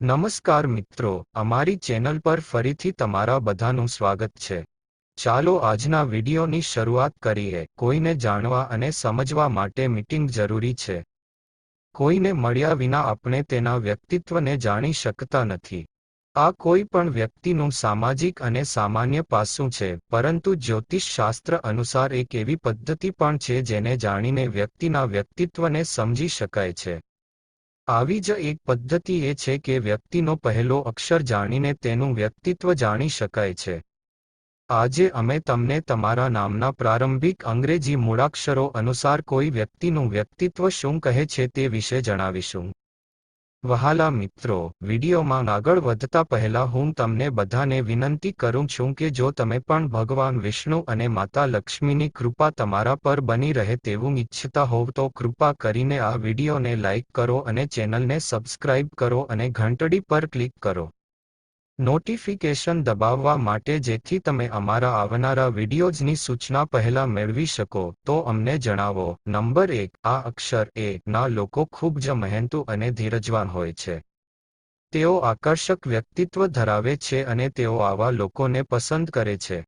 નમસ્કાર મિત્રો, અમારી ચેનલ પર ફરીથી તમારા બધાનું સ્વાગત છે. ચાલો આજના વિડીયોની શરૂઆત કરીએ. કોઈને જાણવા અને સમજવા માટે મીટિંગ જરૂરી છે. કોઈને મળ્યા વિના આપણે તેના વ્યક્તિત્વને જાણી શકતા નથી. આ કોઈ પણ વ્યક્તિનું સામાજિક અને સામાન્ય પાસું છે, પરંતુ જ્યોતિષશાસ્ત્ર અનુસાર એક એવી પદ્ધતિ પણ છે જેને જાણીને વ્યક્તિના વ્યક્તિત્વને સમજી શકાય છે. આવી જ એક પદ્ધતિ એ છે કે વ્યક્તિનો પહેલો અક્ષર જાણીને તેનું વ્યક્તિત્વ જાણી શકાય છે. આજે અમે તમને તમારા નામના પ્રારંભિક અંગ્રેજી મૂળાક્ષરો અનુસાર કોઈ વ્યક્તિનું વ્યક્તિત્વ શું કહે છે તે વિશે જણાવીશું. વહાલા મિત્રો, વિડીયોમાં આગળ વધતા પહેલા હું તમને બધાને વિનંતી કરું છું કે જો તમે પણ ભગવાન વિષ્ણુ અને માતા લક્ષ્મીની કૃપા તમારા પર બની રહે તેવું ઈચ્છતા હોવ તો કૃપા કરીને આ વિડીયોને લાઇક કરો અને ચેનલને સબસ્ક્રાઇબ કરો અને ઘંટડી પર ક્લિક કરો. નોટિફિકેશન દબાવવા માટે જેથી તમે અમારા આવનારા વિડીયોઝની સૂચના પહેલા મેળવી શકો. તો અમને જણાવો. નંબર 1. આ અક્ષર એ ના લોકો ખૂબ જ મહેનતુ અને ધીરજવાન હોય છે. તેઓ આકર્ષક વ્યક્તિત્વ ધરાવે છે અને તેઓ આવા લોકોને પસંદ કરે છે.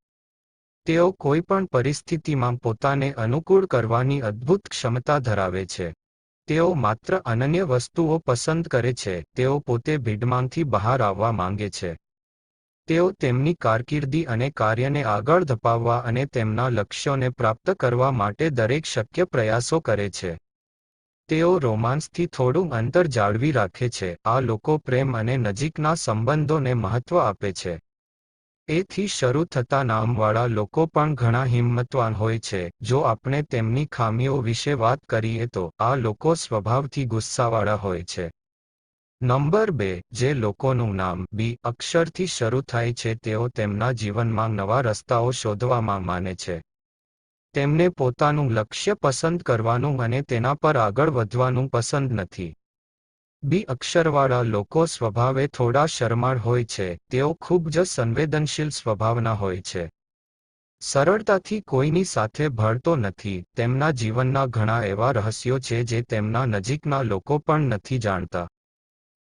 તેઓ કોઈ પણ પરિસ્થિતિમાં પોતાને અનુકૂળ કરવાની અદ્ભુત ક્ષમતા ધરાવે છે. તેઓ માત્ર અનન્ય વસ્તુઓ પસંદ કરે છે. તેઓ પોતે ભીડમાંથી બહાર આવવા માંગે છે. તેઓ તેમની કારકિર્દી અને કાર્યને આગળ ધપાવવા અને તેમના લક્ષ્યોને પ્રાપ્ત કરવા માટે દરેક શક્ય પ્રયાસો કરે છે. તેઓ રોમાન્સથી થોડું અંતર જાળવી રાખે છે. આ લોકો પ્રેમ અને નજીકના સંબંધોને મહત્વ આપે છે. એથી શરૂ થતા નામવાળા લોકો પણ ઘણા હિંમતવાન હોય છે. જો આપણે તેમની ખામીઓ વિશે વાત કરીએ તો આ લોકો સ્વભાવથી ગુસ્સાવાળા હોય છે. નંબર 2. જે લોકોનું નામ બી અક્ષરથી શરૂ થાય છે તેઓ તેમના જીવનમાં નવા રસ્તાઓ શોધવામાં માને છે. તેમને પોતાનું લક્ષ્ય પસંદ કરવાનું અને તેના પર આગળ વધવાનું પસંદ નથી. બી અક્ષરવાળા લોકો સ્વભાવે થોડા શરમાળ હોય છે. તેઓ ખૂબ જ સંવેદનશીલ સ્વભાવના હોય છે. સરળતાથી કોઈની સાથે ભળતો નથી. તેમના જીવનના ઘણા એવા રહસ્યો છે જે તેમના નજીકના લોકો પણ નથી જાણતા.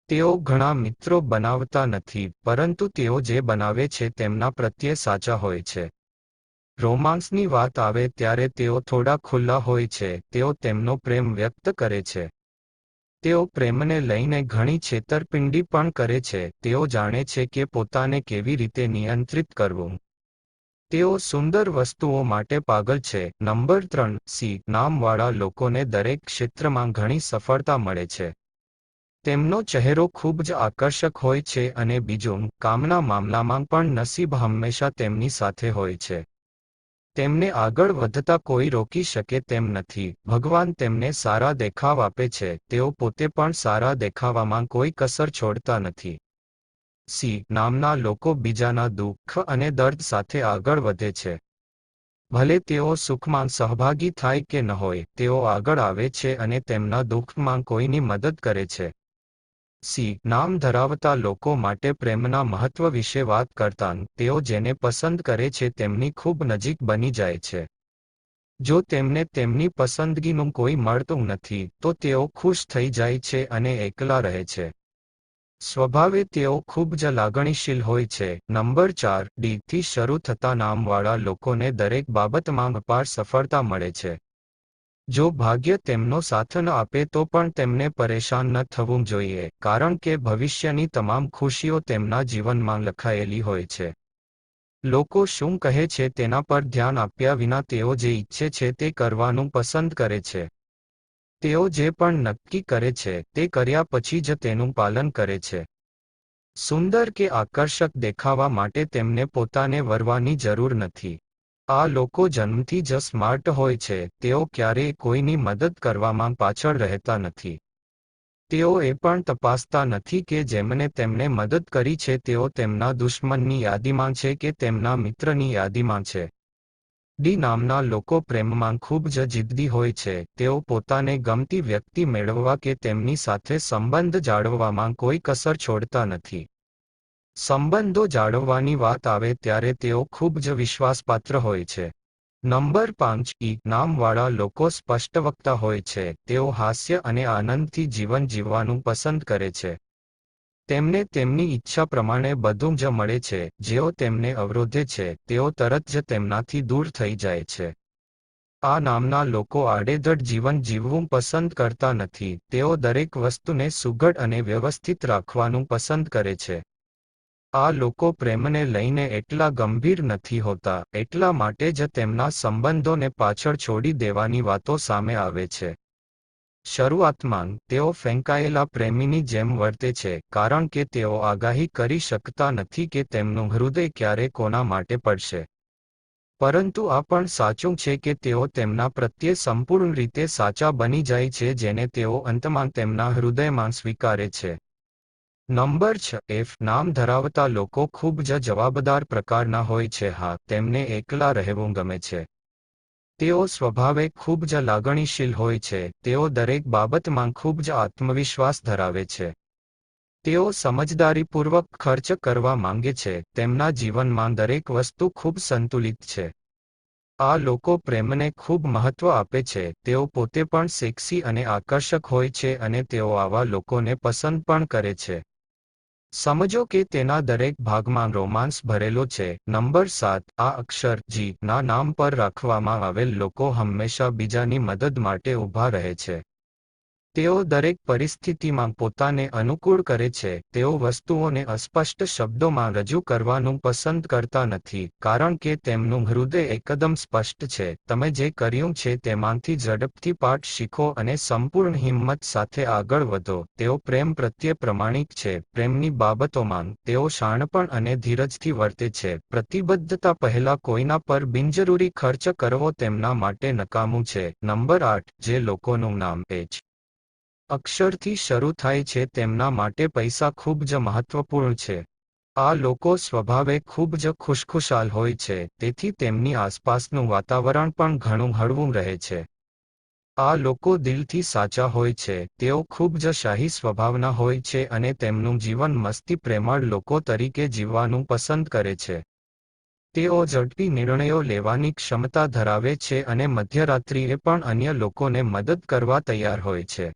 તેઓ ઘણા મિત્રો બનાવતા નથી, પરંતુ તેઓ જે બનાવે છે તેમના પ્રત્યે સાચા હોય છે. રોમાન્સની વાત આવે ત્યારે તેઓ થોડા ખુલ્લા હોય છે. તેઓ તેમનો પ્રેમ વ્યક્ત કરે છે. તેઓ પ્રેમને લઈને ઘણી છેતરપિંડી પણ કરે છે. તેઓ જાણે છે કે પોતાને કેવી રીતે નિયંત્રિત કરવું. તેઓ સુંદર વસ્તુઓ માટે પાગલ છે. નંબર 3. સી નામવાળા લોકોને દરેક ક્ષેત્રમાં ઘણી સફળતા મળે છે. તેમનો ચહેરો ખૂબ જ આકર્ષક હોય છે અને બીજું, કામના મામલામાં પણ નસીબ હંમેશા તેમની સાથે હોય છે. તેમને આગળ વધતા કોઈ રોકી શકે તેમ નથી. ભગવાન તેમને સારા દેખાવ આપે છે. તેઓ પોતે પણ સારા દેખાવામાં કોઈ કસર છોડતા નથી. સી નામના લોકો બીજાના દુઃખ અને દર્દ સાથે આગળ વધે છે. ભલે તેઓ સુખમાં સહભાગી થાય કે ન હોય, તેઓ આગળ આવે છે અને તેમના દુઃખમાં કોઈની મદદ કરે છે. સી નામ ધરાવતા લોકો માટે પ્રેમના મહત્વ વિશે વાત કરતાં, તેઓ જેને પસંદ કરે છે તેમની ખૂબ નજીક બની જાય છે. જો તેમને તેમની પસંદગીનું કોઈ મળતું નથી, તો તેઓ ખુશ થઈ જાય છે અને એકલા રહે છે. સ્વભાવે તેઓ ખૂબ જ લાગણીશીલ હોય છે. નંબર 4. ડી થી શરૂ થતા નામવાળા લોકોને દરેક બાબતમાં અપાર સફળતા મળે છે. જો ભાગ્ય તેમનો સાથ ન આપે તો પણ તેમને પરેશાન ન થવું જોઈએ, કારણ કે ભવિષ્યની તમામ ખુશીઓ તેમના જીવનમાં લખાયેલી હોય છે. લોકો શું કહે છે તેના પર ધ્યાન આપ્યા વિના તેઓ જે ઈચ્છે છે તે કરવાનું પસંદ કરે છે. તેઓ જે પણ નક્કી કરે છે તે કર્યા પછી જ તેનું પાલન કરે છે. સુંદર કે આકર્ષક દેખાવા માટે તેમને પોતાને વરવાની જરૂર નથી. આ લોકો જન્મથી જ સ્માર્ટ હોય છે. તેઓ ક્યારેય કોઈની મદદ કરવામાં પાછળ રહેતા નથી. તેઓ એ પણ તપાસતા નથી કે જેમને તેમને મદદ કરી છે તેઓ તેમના દુશ્મનની યાદીમાં છે કે તેમના મિત્રની યાદીમાં છે. ડી નામના લોકો પ્રેમમાં ખૂબ જ જિદ્દી હોય છે. તેઓ પોતાને ગમતી વ્યક્તિ મેળવવા કે તેમની સાથે સંબંધ જાળવવામાં કોઈ કસર છોડતા નથી. સંબંધો જાળવવાની વાત આવે ત્યારે તેઓ ખૂબ જ વિશ્વાસપાત્ર હોય છે. નંબર 5. ઈ નામવાળા લોકો સ્પષ્ટવક્તા હોય છે. તેઓ હાસ્ય અને આનંદથી જીવન જીવવાનું પસંદ કરે છે. તેમને તેમની ઈચ્છા પ્રમાણે બધું જ મળે છે. જેઓ તેમને અવરોધે છે તેઓ તરત જ તેમનાથી દૂર થઈ જાય છે. આ નામના લોકો આડેધડ જીવન જીવવું પસંદ કરતા નથી. તેઓ દરેક વસ્તુને સુઘડ અને વ્યવસ્થિત રાખવાનું પસંદ કરે છે. આ લોકો પ્રેમને લઈને એટલા ગંભીર નથી હોતા, એટલા માટે જ તેમના સંબંધોને પાછળ છોડી દેવાની વાતો સામે આવે છે. શરૂઆતમાં તેઓ ફેંકાયેલા પ્રેમીની જેમ વર્તે છે, કારણ કે તેઓ આગાહી કરી શકતા નથી કે તેમનું હૃદય ક્યારે કોના માટે પડશે. પરંતુ આ પણ સાચું છે કે તેઓ તેમના પ્રત્યે સંપૂર્ણ રીતે સાચા બની જાય છે, જેને તેઓ અંતમાં તેમના હૃદયમાં સ્વીકારે છે. નંબર 6. એફ નામ ધરાવતા લોકો ખૂબ જ જવાબદાર પ્રકારના હોય છે. હા, તેમને એકલા રહેવું ગમે છે. તેઓ સ્વભાવે ખૂબ જ લાગણીશીલ હોય છે. તેઓ દરેક બાબતમાં ખૂબ જ આત્મવિશ્વાસ ધરાવે છે. તેઓ સમજદારીપૂર્વક ખર્ચ કરવા માંગે છે. તેમના જીવનમાં દરેક વસ્તુ ખૂબ સંતુલિત છે. આ લોકો પ્રેમને ખૂબ મહત્વ આપે છે. તેઓ પોતે પણ સેક્સી અને આકર્ષક હોય છે અને તેઓ આવા લોકોને પસંદ પણ કરે છે. સમજો કે તેના દરેક ભાગમાં રોમાંસ ભરેલો છે. નંબર 7. આ અક્ષર જી ના નામ પર રાખવામાં આવેલ લોકો હંમેશા બીજાની મદદ માટે ઊભા રહે છે. તેઓ દરેક પરિસ્થિતિમાં પોતાને અનુકૂળ કરે છે. તેઓ વસ્તુઓને અસ્પષ્ટ શબ્દોમાં રજૂ કરવાનું પસંદ કરતા નથી, કારણ કે તેમનું હૃદય એકદમ સ્પષ્ટ છે. તમે જે કર્યું છે તેમાંથી ઝડપથી પાઠ શીખો અને સંપૂર્ણ હિંમત સાથે આગળ વધો. તેઓ પ્રેમ પ્રત્યે પ્રમાણિક છે. પ્રેમની બાબતોમાં તેઓ શાણપણ અને ધીરજથી વર્તે છે. પ્રતિબદ્ધતા પહેલા કોઈના પર બિનજરૂરી ખર્ચ કરવો તેમના માટે નકામું છે. નંબર 8. જે લોકોનું નામ એચ અક્ષરથી શરૂ થાય છે તેમના માટે પૈસા ખૂબ જ મહત્વપૂર્ણ છે. આ લોકો સ્વભાવે ખૂબ જ ખુશખુશાલ હોય છે, તેથી તેમની આસપાસનું વાતાવરણ પણ ઘણું હળવું રહે છે. આ લોકો દિલથી સાચા હોય છે. તેઓ ખૂબ જ શાહી સ્વભાવના હોય છે અને તેમનું જીવન મસ્તી પ્રેમાળ લોકો તરીકે જીવવાનું પસંદ કરે છે. તેઓ ઝડપી નિર્ણયો લેવાની ક્ષમતા ધરાવે છે અને મધ્યરાત્રિએ પણ અન્ય લોકોને મદદ કરવા તૈયાર હોય છે.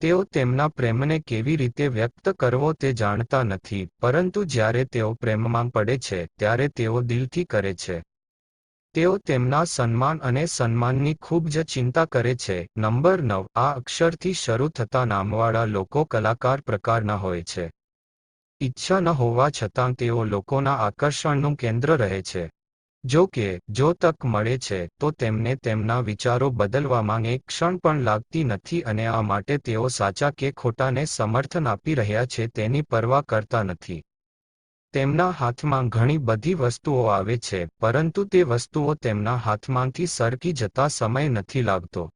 તેઓ તેમના પ્રેમને કેવી રીતે વ્યક્ત કરવો તે જાણતા નથી, પરંતુ જ્યારે તેઓ પ્રેમમાં પડે છે ત્યારે તેઓ દિલથી કરે છે. તેઓ તેમના સન્માન અને સન્માનની ખૂબ જ ચિંતા કરે છે. નંબર 9. આ અક્ષરથી શરૂ થતા નામવાળા લોકો કલાકાર પ્રકારના હોય છે. ઈચ્છા ન હોવા છતાં તેઓ લોકોના આકર્ષણનું કેન્દ્ર રહે છે. જો કે, જો તક મળે છે તો તેમને તેમના વિચારો બદલવામાં એક ક્ષણ પણ લાગતી નથી અને આ માટે તેઓ સાચા કે ખોટાને સમર્થન આપી રહ્યા છે તેની પરવા કરતા નથી. તેમના હાથમાં ઘણી બધી વસ્તુઓ આવે છે, પરંતુ તે વસ્તુઓ તેમના હાથમાંથી સરકી જતા સમય નથી લાગતો.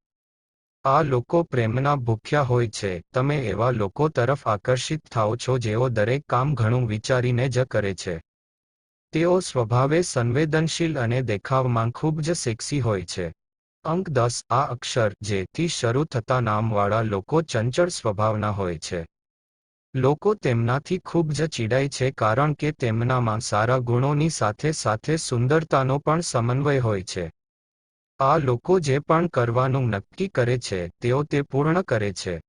આ લોકો પ્રેમના ભૂખ્યા હોય છે. તમે એવા લોકો તરફ આકર્ષિત થાઓ છો જેઓ દરેક કામ ઘણું વિચારીને જ કરે છે. તેઓ સ્વભાવે સંવેદનશીલ અને દેખાવમાં ખૂબ જ સેક્સી હોય છે. અંક 10. આ અક્ષર જે થી શરૂ થતા નામવાળા લોકો ચંચળ સ્વભાવના હોય છે. લોકો તેમનાથી ખૂબ જ ચીડાય છે કારણ કે તેમનામાં સારા ગુણોની સાથે સાથે સુંદરતાનો પણ સમન્વય હોય છે. આ લોકો જે પણ કરવાનું નક્કી કરે છે તેઓ તે પૂર્ણ કરે છે.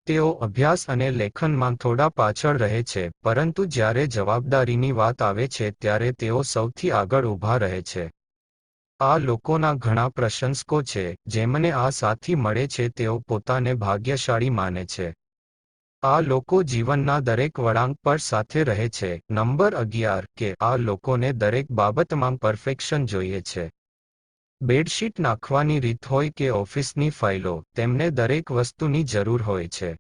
તેઓ અભ્યાસ અને લેખનમાં થોડા પાછળ રહે છે, પરંતુ જ્યારે જવાબદારીની વાત આવે છે ત્યારે તેઓ સૌથી આગળ ઊભા રહે છે. આ લોકોના ઘણા પ્રશંસકો છે. જેમને આ સાથી મળે છે તેઓ પોતાને ભાગ્યશાળી માને છે. આ લોકો જીવનના દરેક વળાંક પર સાથે રહે છે. નંબર 11. કે આ લોકોને દરેક બાબતમાં પરફેક્શન જોઈએ છે. બેડશીટ નાખવાની રીત હોય કે ઓફિસની ફાઇલો, તેમને દરેક વસ્તુની જરૂર હોય છે.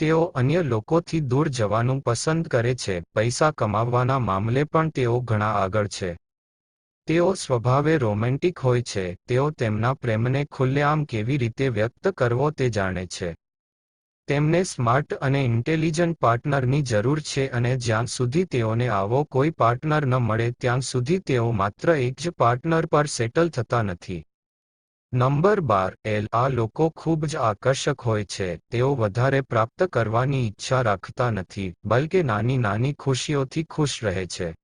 તેઓ અન્ય લોકોથી દૂર જવાનું પસંદ કરે છે. પૈસા કમાવવાના મામલે પણ તેઓ ઘણા આગળ છે. તેઓ સ્વભાવે રોમેન્ટિક હોય છે. તેઓ તેમના પ્રેમને ખુલ્લેઆમ કેવી રીતે વ્યક્ત કરવો તે જાણે છે. તેમને સ્માર્ટ અને ઇન્ટેલિજન્ટ પાર્ટનરની જરૂર છે અને જ્યાં સુધી તેઓને આવો કોઈ પાર્ટનર ન મળે ત્યાં સુધી તેઓ માત્ર એક જ પાર્ટનર પર સેટલ થતા નથી. નંબર 12. એલ આ લોકો ખૂબ જ આકર્ષક હોય છે. તેઓ વધારે પ્રાપ્ત કરવાની ઈચ્છા રાખતા નથી, બલકે નાની નાની ખુશીઓથી ખુશ રહે છે.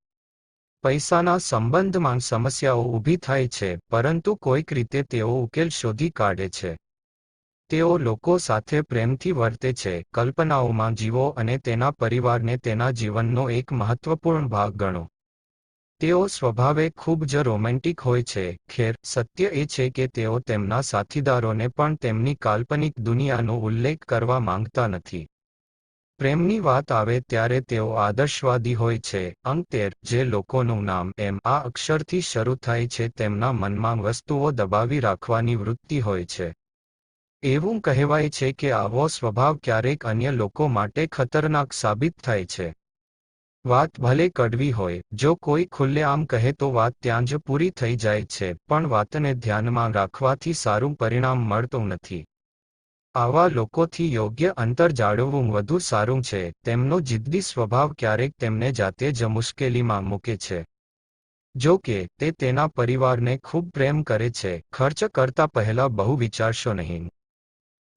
પૈસાના સંબંધમાં સમસ્યાઓ ઊભી થાય છે, પરંતુ કોઈક રીતે તેઓ ઉકેલ શોધી કાઢે છે. તેઓ લોકો સાથે પ્રેમથી વર્તે છે, કલ્પનાઓમાં જીવો અને તેના પરિવારને તેના જીવનનો એક મહત્વપૂર્ણ ભાગ ગણો. તેઓ સ્વભાવે ખૂબ જ રોમેન્ટિક હોય છે. ખેર, સત્ય એ છે કે તેઓ તેમના સાથીદારોને પણ તેમની કાલ્પનિક દુનિયાનો ઉલ્લેખ કરવા માંગતા નથી. પ્રેમની વાત આવે ત્યારે તેઓ આદર્શવાદી હોય છે. અંક 13, જે લોકોનું નામ એમ આ અક્ષરથી શરૂ થાય છે તેમના મનમાં વસ્તુઓ દબાવી રાખવાની વૃત્તિ હોય છે. એવું કહેવાય છે કે આવો સ્વભાવ ક્યારેક અન્ય લોકો માટે ખતરનાક સાબિત થાય છે. વાત ભલે કડવી હોય, જો કોઈ ખુલ્લેઆમ કહે તો વાત ત્યાં જ પૂરી થઈ જાય છે, પણ વાતને ધ્યાનમાં રાખવાથી સારું પરિણામ મળતું નથી. આવા લોકોથી યોગ્ય અંતર જાળવવું વધુ સારું છે. તેમનો જિદ્દી સ્વભાવ ક્યારેક તેમને જાતે જ મુશ્કેલીમાં મૂકે છે. જો કે, તે તેના પરિવારને ખૂબ પ્રેમ કરે છે. ખર્ચ કરતા પહેલા બહુ વિચારશો નહીં.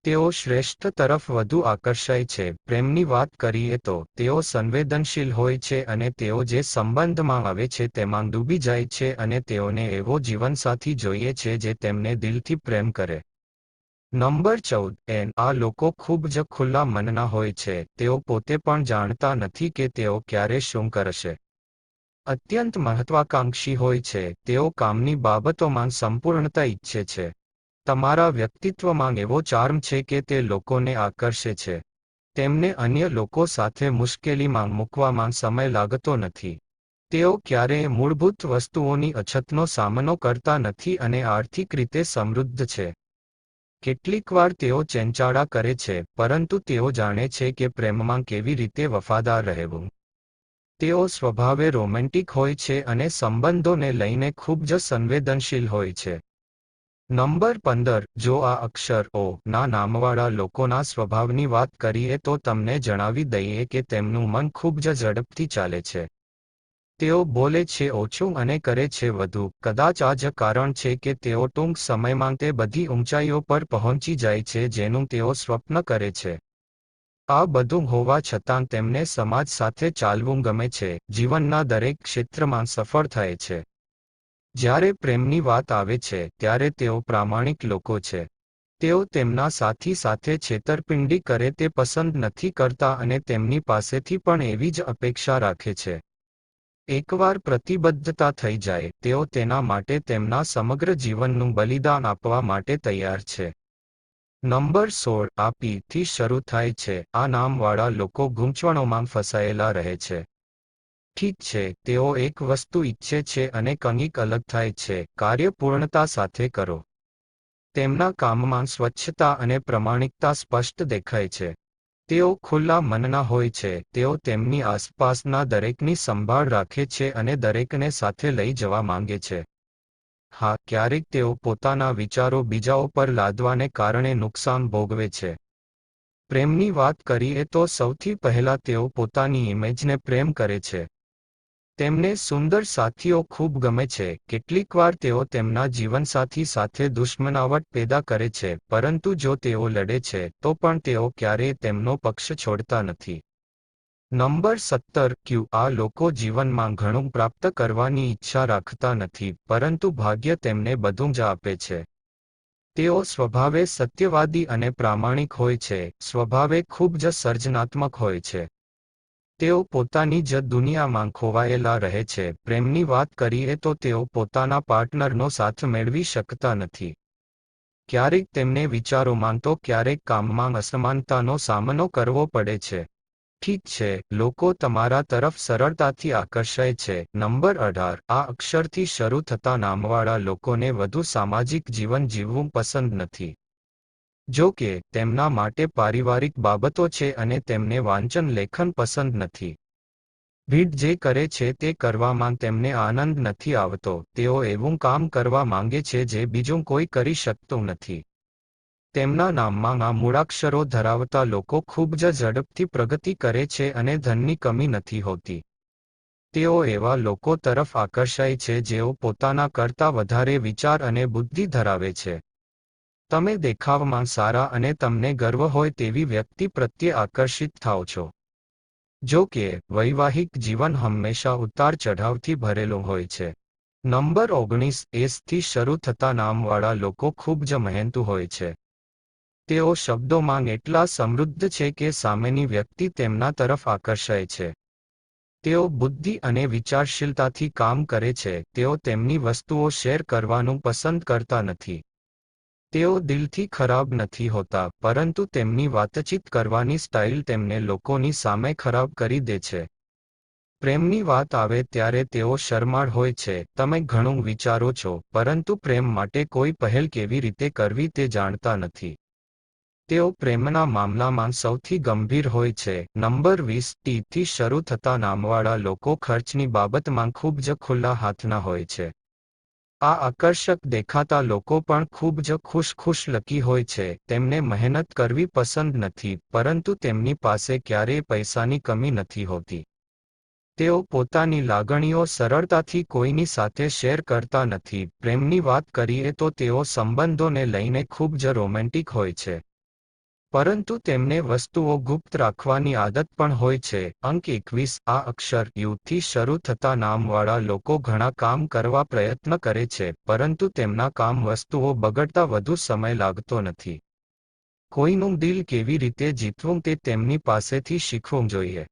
તેઓ શ્રેષ્ઠ તરફ વધુ આકર્ષાય છે. પ્રેમની વાત કરીએ તો, તેઓ સંવેદનશીલ હોય છે અને તેઓ જે સંબંધમાં આવે છે તેમાં ડૂબી જાય છે અને તેઓને એવો જીવનસાથી જોઈએ છે જે તેમને દિલથી પ્રેમ કરે. નંબર 14, આ લોકો ખૂબ જ ખુલ્લા મનના હોય છે. તેઓ પોતે પણ જાણતા નથી કે તેઓ ક્યારે શું કરશે. અત્યંત મહત્વાકાંક્ષી હોય છે. તેઓ કામની બાબતોમાં સંપૂર્ણતા ઈચ્છે છે. તમારા વ્યક્તિત્વમાં એવો ચાર્મ છે કે તે લોકોને આકર્ષે છે. તેમને અન્ય લોકો સાથે મુશ્કેલીમાં મૂકવામાં સમય લાગતો નથી. તેઓ ક્યારેય મૂળભૂત વસ્તુઓની અછતનો સામનો કરતા નથી અને આર્થિક રીતે સમૃદ્ધ છે. કેટલીકવાર તેઓ ચેંચાડા કરે છે, પરંતુ તેઓ જાણે છે કે પ્રેમમાં કેવી રીતે વફાદાર રહેવું. તેઓ સ્વભાવે રોમેન્ટિક હોય છે અને સંબંધોને લઈને ખૂબ જ સંવેદનશીલ હોય છે. નંબર 15, જો આ અક્ષર ઓ ના નામવાળા લોકોના સ્વભાવની વાત કરીએ તો તમને જણાવી દઈએ કે તેમનું મન ખૂબ જ ઝડપથી ચાલે છે. તેઓ બોલે છે ઓછું અને કરે છે વધુ. કદાચ આ જ કારણ છે કે તેઓ ટૂંક સમયમાં તે બધી ઊંચાઈઓ પર પહોંચી જાય છે જેનું તેઓ સ્વપ્ન કરે છે. આ બધું હોવા છતાં તેમને સમાજ સાથે ચાલવું ગમે છે, જીવનના દરેક ક્ષેત્રમાં સફળ થાય છે. જ્યારે પ્રેમની વાત આવે છે ત્યારે તેઓ પ્રામાણિક લોકો છે. તેઓ તેમના સાથી સાથે છેતરપિંડી કરે તે પસંદ નથી કરતા અને તેમની પાસેથી પણ એવી જ અપેક્ષા રાખે છે. એકવાર પ્રતિબદ્ધતા થઈ જાય, તેઓ તેના માટે તેમના સમગ્ર જીવનનું બલિદાન આપવા માટે તૈયાર છે. નંબર 16, આ પી થી શરૂ થાય છે. આ નામવાળા લોકો ગૂંચવણોમાં ફસાયેલા રહે છે. ઠીક છે, તેઓ એક વસ્તુ ઈચ્છે છે અને કંઈક અલગ થાય છે. કાર્ય પૂર્ણતા સાથે કરો. તેમના કામમાં સ્વચ્છતા અને પ્રમાણિકતા સ્પષ્ટ દેખાય છે. તેઓ ખુલ્લા મનના હોય છે. તેઓ તેમની આસપાસના દરેકની સંભાળ રાખે છે અને દરેકને સાથે લઈ જવા માંગે છે. હા, ક્યારેક તેઓ પોતાના વિચારો બીજાઓ પર લાદવાને કારણે નુકસાન ભોગવે છે. પ્રેમની વાત કરીએ તો સૌથી પહેલા તેઓ પોતાની ઇમેજને પ્રેમ કરે છે. તેમને સુંદર સાથીઓ ખૂબ ગમે છે. કેટલીકવાર તેઓ તેમના જીવનસાથી સાથે દુશ્મનાવટ પેદા કરે છે, પરંતુ જો તેઓ લડે છે તો પણ તેઓ ક્યારેય તેમનો પક્ષ છોડતા નથી. નંબર 17, ક્યુ આ લોકો જીવનમાં ઘણું પ્રાપ્ત કરવાની ઈચ્છા રાખતા નથી, પરંતુ ભાગ્ય તેમને બધું જ આપે છે. તેઓ સ્વભાવે સત્યવાદી અને પ્રામાણિક હોય છે. સ્વભાવે ખૂબ જ સર્જનાત્મક હોય છે. તેઓ પોતાની જ દુનિયામાં ખોવાયેલા રહે છે. પ્રેમની વાત કરીએ તો તેઓ પોતાના પાર્ટનરનો સાથ મેળવી શકતા નથી. ક્યારેક તેમને વિચારોમાં તો ક્યારેક કામમાં અસમાનતાનો સામનો કરવો પડે છે. ઠીક છે, લોકો તમારા તરફ સરળતાથી આકર્ષાય છે. નંબર 18, આ અક્ષરથી શરૂ થતા નામવાળા લોકોને વધુ સામાજિક જીવન જીવવું પસંદ નથી. જો કે, તેમના માટે પારિવારિક બાબતો છે અને તેમને વાંચન લેખન પસંદ નથી. ભીડ જે કરે છે તે કરવામાં તેમને આનંદ નથી આવતો. તેઓ એવું કામ કરવા માંગે છે જે બીજું કોઈ કરી શકતું નથી. તેમના નામમાં આ મૂળાક્ષરો ધરાવતા લોકો ખૂબ જ ઝડપથી પ્રગતિ કરે છે અને ધનની કમી નથી હોતી. તેઓ એવા લોકો તરફ આકર્ષાય છે જેઓ પોતાના કરતાં વધારે વિચાર અને બુદ્ધિ ધરાવે છે. તમે દેખાવમાં સારા અને તમને ગર્વ હોય તેવી વ્યક્તિ પ્રત્યે આકર્ષિત થાઓ છો. જો કે, વૈવાહિક જીવન હંમેશા ઉતાર ચઢાવથી ભરેલું હોય છે. નંબર 19, એસ થી શરૂ થતા નામવાળા લોકો ખૂબ જ મહેનતુ હોય છે. તેઓ શબ્દોમાં એટલા સમૃદ્ધ છે કે સામેની વ્યક્તિ તેમના તરફ આકર્ષાય છે. તેઓ બુદ્ધિ અને વિચારશીલતાથી કામ કરે છે. તેઓ તેમની વસ્તુઓ શેર કરવાનું પસંદ કરતા નથી. તેઓ દિલથી ખરાબ નથી હોતા, પરંતુ તેમની વાતચીત કરવાની સ્ટાઇલ તેમને લોકોની સામે ખરાબ કરી દે છે. પ્રેમની વાત આવે ત્યારે તેઓ શરમાળ હોય છે. તમે ઘણું વિચારો છો, પરંતુ પ્રેમ માટે કોઈ પહેલ કેવી રીતે કરવી તે જાણતા નથી. તેઓ પ્રેમના મામલામાં સૌથી ગંભીર હોય છે. નંબર 20 ટી થી શરૂ થતા નામવાળા લોકો ખર્ચની બાબતમાં ખૂબ જ ખુલ્લા હાથના હોય છે. આ આકર્ષક દેખાતા લોકો પણ ખૂબ જ ખુશ લકી હોય છે. તેમને મહેનત કરવી પસંદ નથી, પરંતુ તેમની પાસે ક્યારેય પૈસાની કમી નથી હોતી. તેઓ પોતાની લાગણીઓ સરળતાથી કોઈની સાથે શેર કરતા નથી. પ્રેમની વાત કરીએ તો તેઓ સંબંધોને લઈને ખૂબ જ રોમેન્ટિક હોય છે. પરંતુ તેમને વસ્તુઓ ગુપ્ત રાખવાની આદત પણ હોય છે. અંક 21 આ અક્ષર યુ થી શરૂ થતા નામવાળા લોકો ઘણા કામ કરવા પ્રયત્ન કરે છે, પરંતુ તેમના કામ વસ્તુઓ બગડતા વધુ સમય લાગતો નથી. કોઈનું દિલ કેવી રીતે જીતવું તે તેમની પાસેથી શીખવું જોઈએ.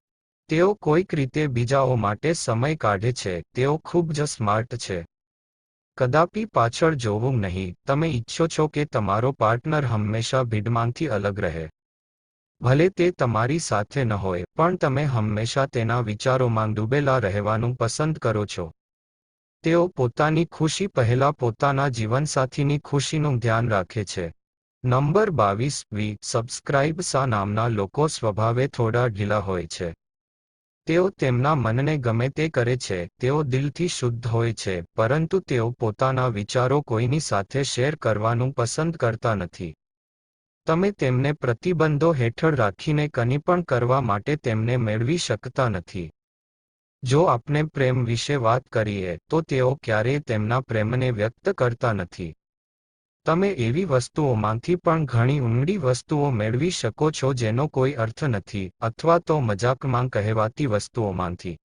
તેઓ કોઈક રીતે બીજાઓ માટે સમય કાઢે છે. તેઓ ખૂબ જ સ્માર્ટ છે. કદાપી પાછળ જોવું નહીં. તમે ઈચ્છો છો કે તમારો પાર્ટનર હંમેશા ભીડમાંથી અલગ રહે. ભલે તે તમારી સાથે ન હોય, પણ તમે હંમેશા તેના વિચારોમાં ડૂબેલા રહેવાનું પસંદ કરો છો. તેઓ પોતાની ખુશી પહેલા પોતાના જીવનસાથીની ખુશીનું ધ્યાન રાખે છે. નંબર 22 સબસ્ક્રાઇબ સા નામના લોકો સ્વભાવે થોડા ઢીલા હોય છે. તેઓ તેમના મનને ગમે તે કરે છે. તેઓ દિલથી શુદ્ધ હોય છે, પરંતુ તેઓ પોતાના વિચારો કોઈની સાથે શેર કરવાનું પસંદ કરતા નથી. તમે તેમને પ્રતિબંધો હેઠળ રાખીને કંઈ પણ કરવા માટે તેમને મેળવી શકતા નથી. જો આપણે પ્રેમ વિશે વાત કરીએ તો તેઓ ક્યારેય તેમના પ્રેમને વ્યક્ત કરતા નથી. તમે એવી વસ્તુઓમાંથી પણ ઘણી ઊંડી વસ્તુઓ મેળવી શકો છો જેનો કોઈ અર્થ નથી, અથવા તો મજાકમાં કહેવાતી વસ્તુઓમાંથી.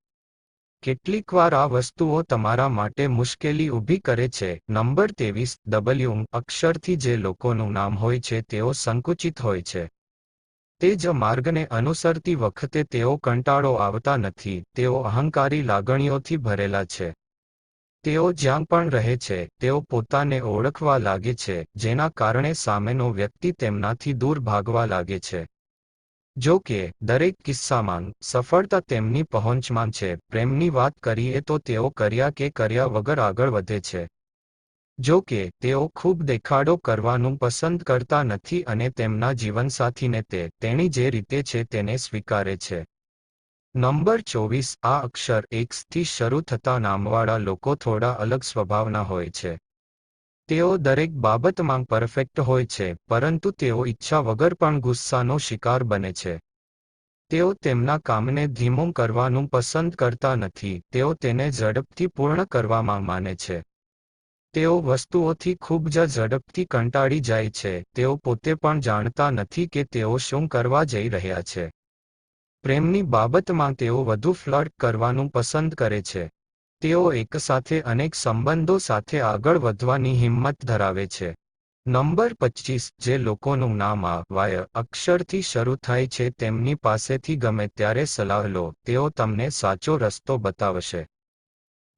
કેટલીકવાર આ વસ્તુઓ તમારા માટે મુશ્કેલી ઊભી કરે છે. નંબર 23 ડબલ્યુ અક્ષરથી જે લોકોનું નામ હોય છે તેઓ સંકુચિત હોય છે. તે જ માર્ગને અનુસરતી વખતે તેઓ કંટાળો આવતા નથી. તેઓ અહંકારી લાગણીઓથી ભરેલા છે. તેઓ જ્યાં પણ રહે છે, તેઓ પોતાને ઓળખવા લાગે છે, જેના કારણે સામેનો વ્યક્તિ તેમનાથી દૂર ભાગવા લાગે છે. જો કે, દરેક કિસ્સામાં, સફળતા તેમની પહોંચમાં છે. પ્રેમની વાત કરીએ તો તેઓ કર્યા કે કર્યા વગર આગળ વધે છે. જો કે, તેઓ ખૂબ દેખાડો કરવાનું પસંદ કરતા નથી અને તેમના જીવનસાથીને તેણી જે રીતે છે તેને સ્વીકારે છે. નંબર 24 આ અક્ષર એક્સ થી શરૂ થતા નામવાળા લોકો થોડા અલગ સ્વભાવના હોય છે. તેઓ દરેક બાબતમાં પરફેક્ટ હોય છે, પરંતુ તેઓ ઈચ્છા વગર પણ ગુસ્સાનો શિકાર બને છે. તેઓ તેમના કામને ધીમું કરવાનું પસંદ કરતા નથી. તેઓ તેને ઝડપથી પૂર્ણ કરવામાં માને છે. તેઓ વસ્તુઓથી ખૂબ જ ઝડપથી કંટાળી જાય છે. તેઓ પોતે પણ જાણતા નથી કે તેઓ શું કરવા જઈ રહ્યા છે. પ્રેમની બાબતમાં તેઓ વધુ ફ્લર્ટ કરવાનું પસંદ કરે છે. તેઓ એકસાથે અનેક સંબંધો સાથે આગળ વધવાની હિંમત ધરાવે છે. નંબર 25 જે લોકોનું નામ આ વાય અક્ષરથી શરૂ થાય છે તેમની પાસેથી ગમે ત્યારે સલાહ લો. તેઓ તમને સાચો રસ્તો બતાવશે.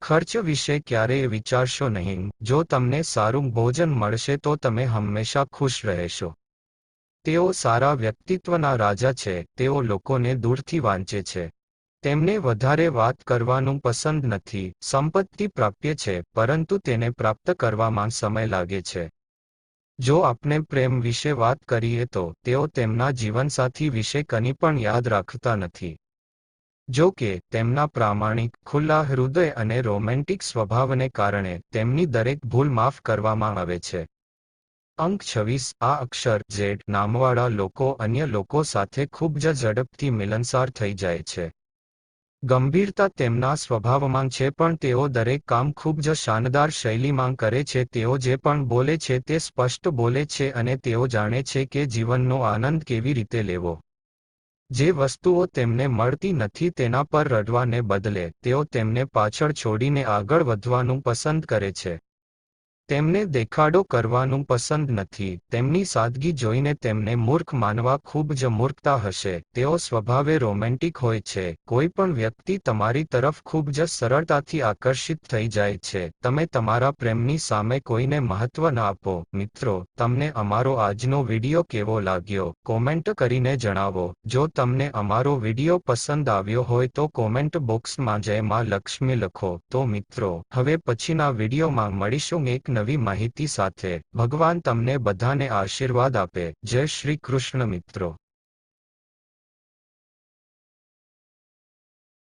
ખર્ચ વિશે ક્યારેય વિચારશો નહીં. જો તમને સારું ભોજન મળશે તો તમે હંમેશા ખુશ રહેશો. તેઓ સારા વ્યક્તિત્વના રાજા છે. તેઓ લોકોને દૂરથી વાંચે છે. તેમને વધારે વાત કરવાનું પસંદ નથી. સંપત્તિ પ્રાપ્ય છે, પરંતુ તેને પ્રાપ્ત કરવામાં સમય લાગે છે. જો આપણે પ્રેમ વિશે વાત કરીએ તો તેઓ તેમના જીવનસાથી વિશે કંઈ પણ યાદ રાખતા નથી. જો કે, તેમના પ્રામાણિક, ખુલ્લા હૃદય અને રોમેન્ટિક સ્વભાવને કારણે તેમની દરેક ભૂલ માફ કરવામાં આવે છે. અંક 26 આ અક્ષર ઝેડ નામવાળા લોકો અન્ય લોકો સાથે ખૂબ જ ઝડપથી મિલનસાર થઈ જાય છે. ગંભીરતા તેમના સ્વભાવમાં છે, પણ તેઓ દરેક કામ ખૂબ જ શાનદાર શૈલીમાં કરે છે. તેઓ જે પણ બોલે છે તે સ્પષ્ટ બોલે છે અને તેઓ જાણે છે કે જીવનનો આનંદ કેવી રીતે લેવો. જે વસ્તુઓ તેમને મળતી નથી તેના પર રડવાને બદલે તેઓ તેમને પાછળ છોડીને આગળ વધવાનું પસંદ કરે છે. તેમને દેખાડો કરવાનું પસંદ નથી. તેમની સાદગી જોઈને તેમને મૂર્ખ માનવા ખૂબ જ મૂર્ખતા હશે. તેઓ સ્વભાવે રોમેન્ટિક હોય છે. કોઈ પણ વ્યક્તિ તમારી તરફ ખૂબ જ સરળતાથી આકર્ષિત થઈ જાય છે. તમે તમારા પ્રેમની સામે કોઈને મહત્વ ન આપો. મિત્રો, તમને અમારો આજનો વિડિયો કેવો લાગ્યો? કોમેન્ટ કરીને જણાવો. જો તમને અમારો વિડિયો પસંદ આવ્યો હોય તો કોમેન્ટ બોક્સમાં જય માં લક્ષ્મી લખો. તો મિત્રો, હવે પછીના વિડિયોમાં મળીશું એક નવી માહિતી સાથે. ભગવાન તમને બધાને આશીર્વાદ આપે. જય શ્રી કૃષ્ણ મિત્રો.